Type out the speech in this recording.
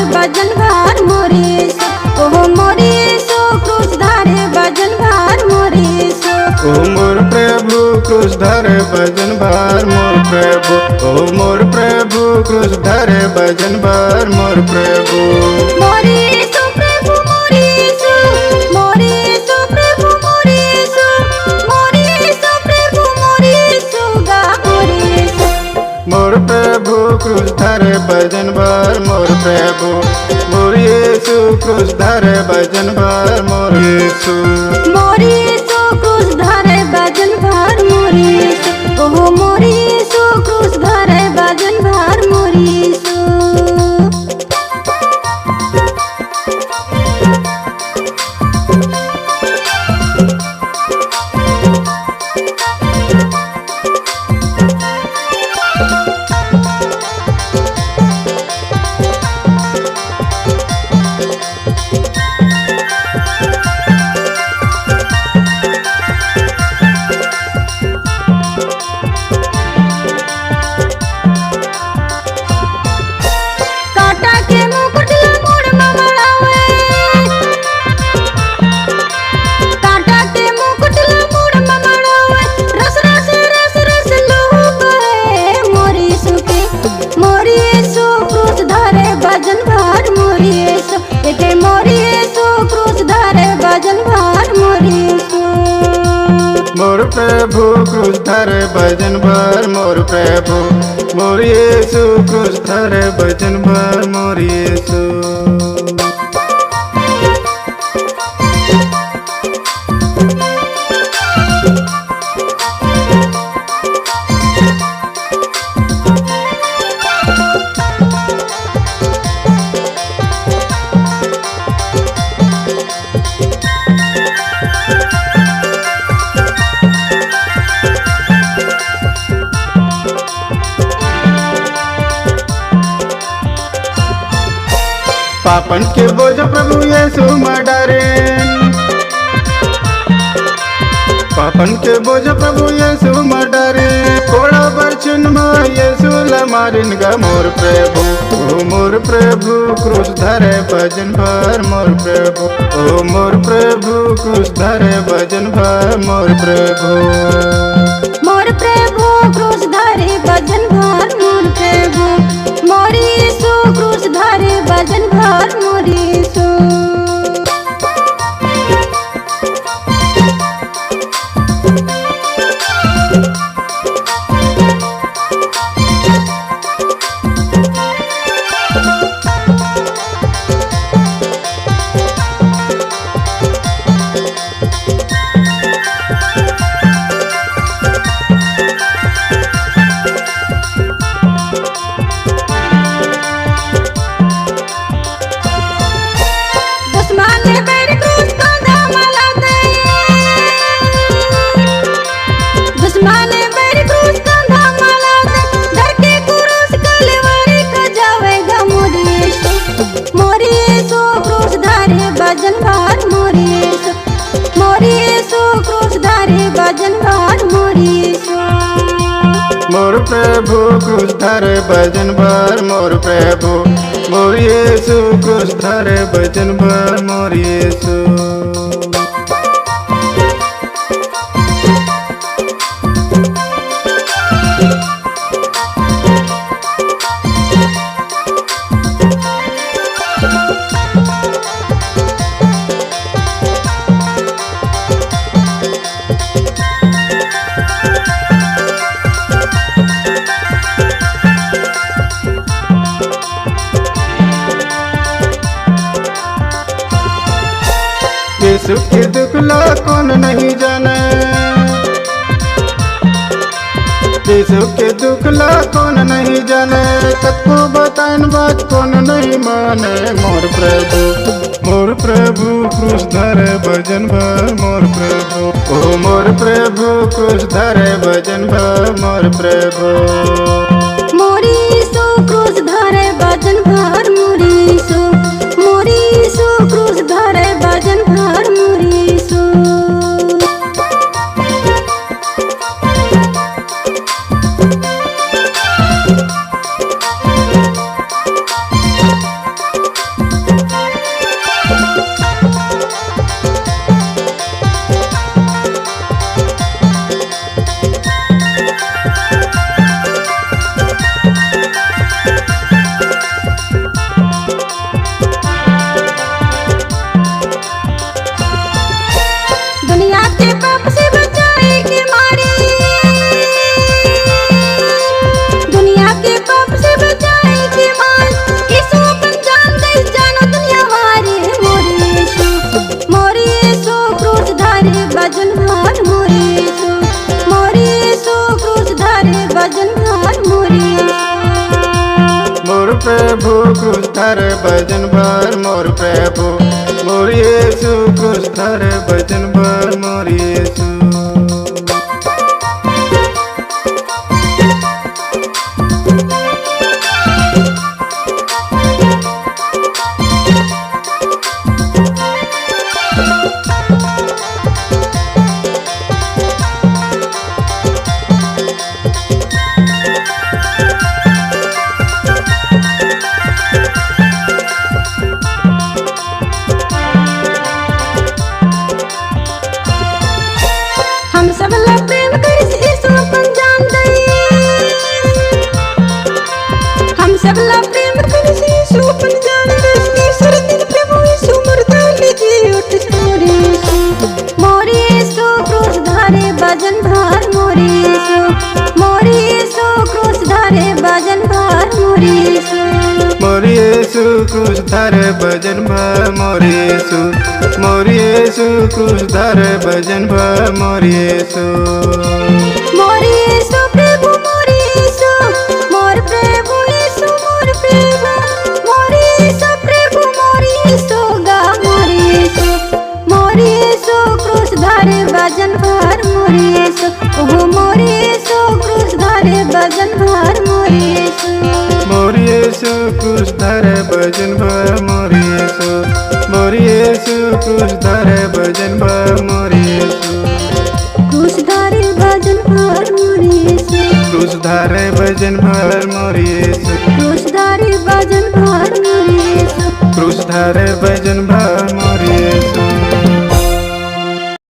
बजन भार मोरे सो, ओहो मोरे सो क्रूस धारे बजन भार मोरे सो। ओ मोर प्रभु क्रूस धारे बजन भार मोर प्रभु, ओ मोर प्रभु क्रूस धारे बजन भार मोर प्रभु। मोरे सो प्रभु मोरे सो, मोरे सो प्रभु मोरे सो, मोरे सो प्रभु मोरे सो गा मोरे सो। मोर प्रभु क्रूस धारे बजन भार मोर प्रभु, मोर यीशु क्रूस धारे बजन भार मोर यीशु। मोरे सो क्रूस धारे बजन भार मोरे सो, ओहो मोरे सो क्रूस धारे बजन भार मोरे सो। मोर प्रभु क्रूस धारे बजन भार मोर प्रभु, मोर यीशु क्रूस धारे बजन भार मोर यीशु। पापन के बोझ प्रभु यीशु मडारे, पापन के बोझ प्रभु यीशु मडारे। कोड़ा बरचन में यीशु लमारिन गा मोर प्रभु, ओ मोर प्रभु क्रूस धारे भजन भार मोर प्रभु, ओ मोर प्रभु क्रूस धारे भजन भार मोर प्रभु। मोर प्रभु क्रूस धारे भजन भार मोर प्रभु, मोर यीशु क्रूस धारे भजन भार मोर यीशु। भजन भार मोर यीशु, मोर यीशु क्रूस धारे भजन भार मोर यीशु। मोर प्रभु क्रूस धारे भजन भार मोर प्रभु, मोर यीशु क्रूस धारे भजन भार मोर यीशु। यीशु के दुख ला कौन नहीं जाने, यीशु के दुख ला कौन नहीं जाने। सबको बता बतान बात कौन नहीं माने मोर प्रभु क्रूस धरे भजन भर मोर प्रभु। ओ मोर प्रभु क्रूस धरे भजन भर मोर प्रभु। मोरी सो क्रूस धरे भजन भर मोरी सो क्रूस धरे भजन भर मोरी सो। दुनिया के पाप से बचाए के मारे, दुनिया के पाप से बचाए के मारे, यीशु अपन जान दे जानो दुनिया हारे। मोरी यीशु क्रूस धरे भजन भर मोरी यीशु क्रूस धरे भजन भर मोरी। मोर प्रभु क्रूस धरे भजन भर मोर प्रभु। मोर यीशु क्रूस धरे भजन भर मोर यीशु। हम सब ला प्रेम करिस यीशु अपन जान दई, हम सब ला प्रेम करिस यीशु अपन जान दई। तीसरे दिन प्रभु यीशु मरदाली जी उठ छोड़ी। मोरी यीशु क्रूस धरे भजन भर मोरी यीशु क्रूस धरे भजन भर मोरी यीशु। मोर यीशु क्रूस धरे भजन भर मोर यीशु। मोर यीशु क्रूस धरे भजन भर मोर यीशु। मोरी यीशु प्रभु मोरी यीशु मोर प्रभु यीशु मोर प्रभु। मोरी यीशु प्रभु मोरी यीशु गा मोरी यीशु क्रूस धरे भजन भर मोरी यीशु। ओह मोरी यीशु क्रूस धरे भजन भर मोरी यीशु। मोर यीशु क्रूस धरे भजन भर मोर यीशु। मोर यीशु क्रूस धरे भजन भर मोर यीशु। क्रूस धरे भजन भर मोरी यीशु। क्रूस धरे भजन भर मोर यीशु। क्रूस धरे भजन भर मोरी यीशु। क्रूस धरे भजन भर मोर यीशु।